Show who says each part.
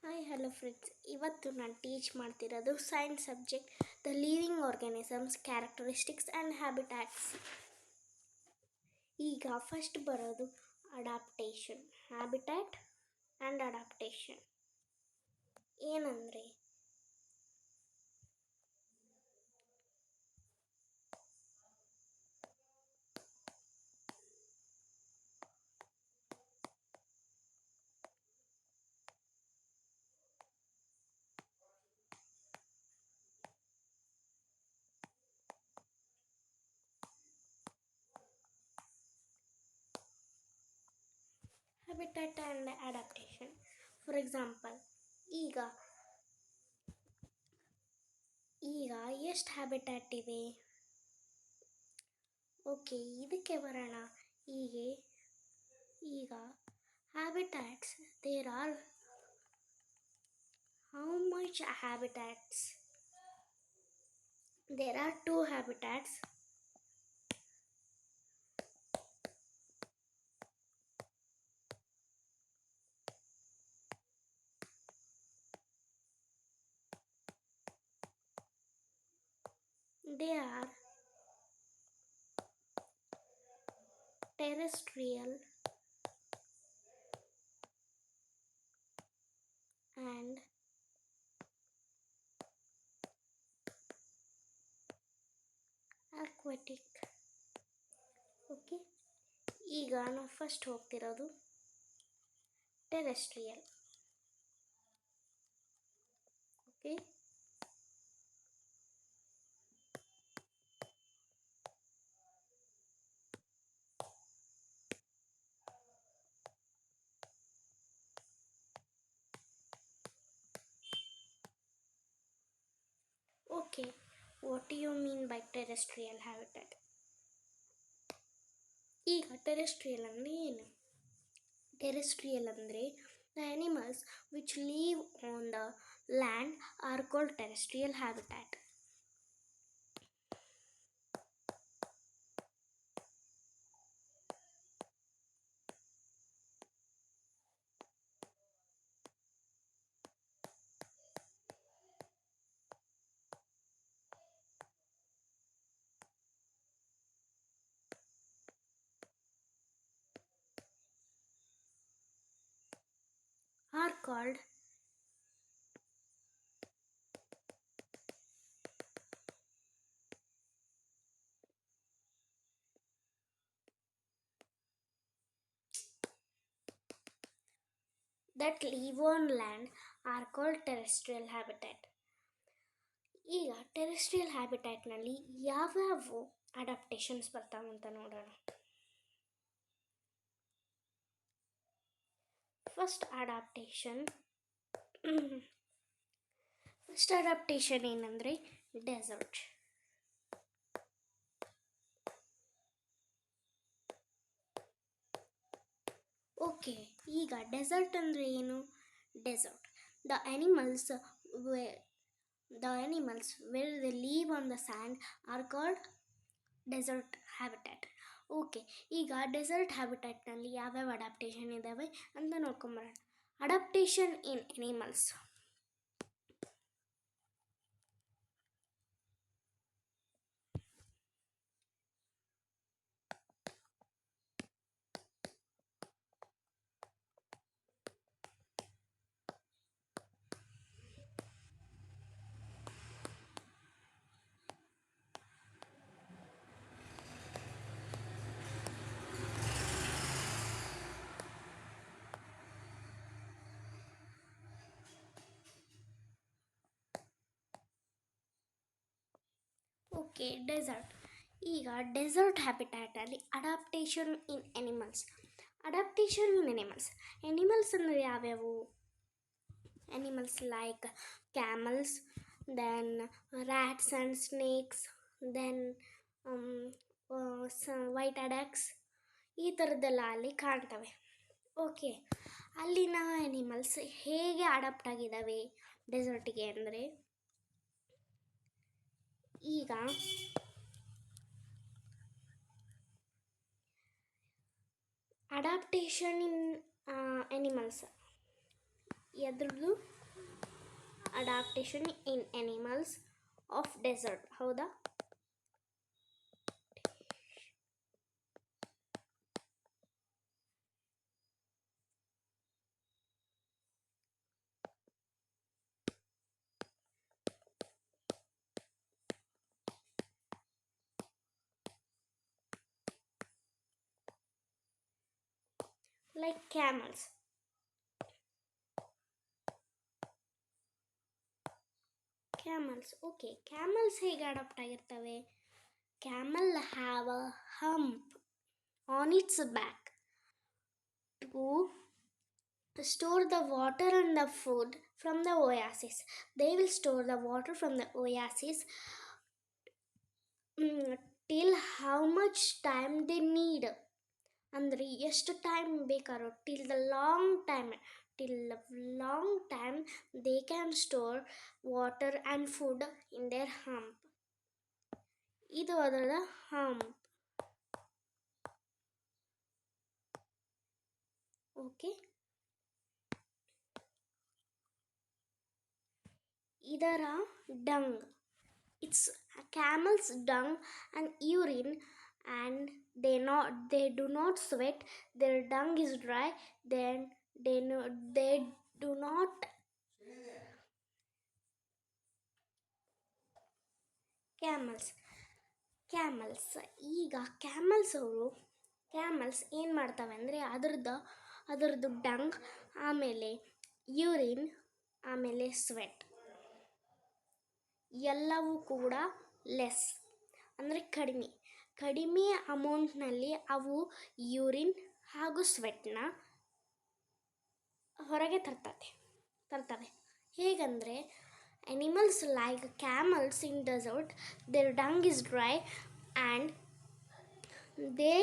Speaker 1: Hi hello friends, ಇವತ್ತು ನಾನು teach ಮಾಡ್ತಿರೋದು science subject the living organisms characteristics and habitats. ಈಗ ಫಸ್ಟ್ ಬರೋದು ಅಡಾಪ್ಟೇಷನ್, ಹ್ಯಾಬಿಟ್ಯಾಟ್ ಆ್ಯಂಡ್ ಅಡಾಪ್ಟೇಷನ್. ಏನಂದರೆ habitat and adaptation. For example, ಈಗ ಈಗ ಎಷ್ಟು ಹ್ಯಾಬಿಟ್ಯಾಟ್ ಇವೆ? ಓಕೆ, ಇದಕ್ಕೆ ಬರೋಣ. ಈಗ habitats, there are how much habitats? There are two habitats. They are terrestrial and aquatic. Okay, ಈಗ ನಾವು ಫಸ್ಟ್ ಹೋಗ್ತಿರೋದು terrestrial. Okay, okay, what do you mean by terrestrial habitat? ಈಗ ಟೆರೆಸ್ಟ್ರಿಯಲ್ ಅಂದರೆ ಏನು? ಟೆರೆಸ್ಟ್ರಿಯಲ್ ಅಂದರೆ the animals which live on the land are called terrestrial habitat. Are called that live on land are called terrestrial habitat. ಈಗ terrestrial ಹ್ಯಾಬಿಟ್ಯಾಟ್ನಲ್ಲಿ ಯಾವ್ಯಾವ adaptations ಬರ್ತಾವಂತ ನೋಡೋಣ. First adaptation ಏನಂದರೆ ಡೆಸರ್ಟ್. ಓಕೆ, ಈಗ ಡೆಸರ್ಟ್ ಅಂದರೆ ಏನು? Desert, the animals where they live on the sand are called desert habitat. Okay, ಈಗ ಡೆಸರ್ಟ್ ಹ್ಯಾಬಿಟ್ಯಾಟ್ನಲ್ಲಿ ಯಾವ್ಯಾವ ಅಡಾಪ್ಟೇಷನ್ ಇದ್ದಾವೆ ಅಂತ ನೋಡ್ಕೊಂಬರೋಣ. Adaptation in animals. Okay, desert. ಈಗ ಡೆಸರ್ಟ್ ಹ್ಯಾಬಿಟ್ಯಾಟಲ್ಲಿ ಅಡಾಪ್ಟೇಷನ್ ಇನ್ ಅನಿಮಲ್ಸ್. ಎನಿಮಲ್ಸ್ ಅಂದರೆ ಯಾವ್ಯಾವು? Animals like camels, then rats and snakes, then white addax, ಈ ಥರದ್ದೆಲ್ಲ ಅಲ್ಲಿ ಕಾಣ್ತವೆ. ಓಕೆ, ಅಲ್ಲಿನ ಅನಿಮಲ್ಸ್ ಹೇಗೆ ಅಡಾಪ್ಟ್ ಆಗಿದ್ದಾವೆ ಡೆಸರ್ಟಿಗೆ ಅಂದರೆ, ಈಗ ಅಡಾಪ್ಟೇಷನ್ ಇನ್ ಅನಿಮಲ್ಸ್ ಎದ್ರದ್ದು adaptation in animals of desert. ಹೌದಾ? Like camels. ಓಕೆ, ಕ್ಯಾಮಲ್ಸ್ ಹೇಗೆ ಅಡಾಪ್ಟ್ ಆಗಿರ್ತವೆ? Camel have a hump on its back to store the water and the food from the oasis. They will store the water from the oasis till how much time they need. ಅಂದರೆ ಎಷ್ಟು time ಬೇಕಾರೋ, till the long time they can store water and food in their hump. ಇದು ಅದರ hump. Okay, ಇದರ dung, it's camel's dung and urine, and they do not sweat. Their dung is dry. Then they do not camels. ಈಗ camels ಏನು ಮಾಡ್ತವೆ ಅಂದರೆ ಅದರದ್ದು dung, ಆಮೇಲೆ urine, ಆಮೇಲೆ ಸ್ವೆಟ್ ಎಲ್ಲವೂ ಕೂಡ ಲೆಸ್ ಅಂದರೆ ಕಡಿಮೆ ಅಮೌಂಟ್ನಲ್ಲಿ ಅವು ಯೂರಿನ್ ಹಾಗೂ ಸ್ವೆಟ್ನ ಹೊರಗೆ ತರ್ತವೆ. ಹೇಗಂದರೆ animals like camels in desert, their dung is dry and they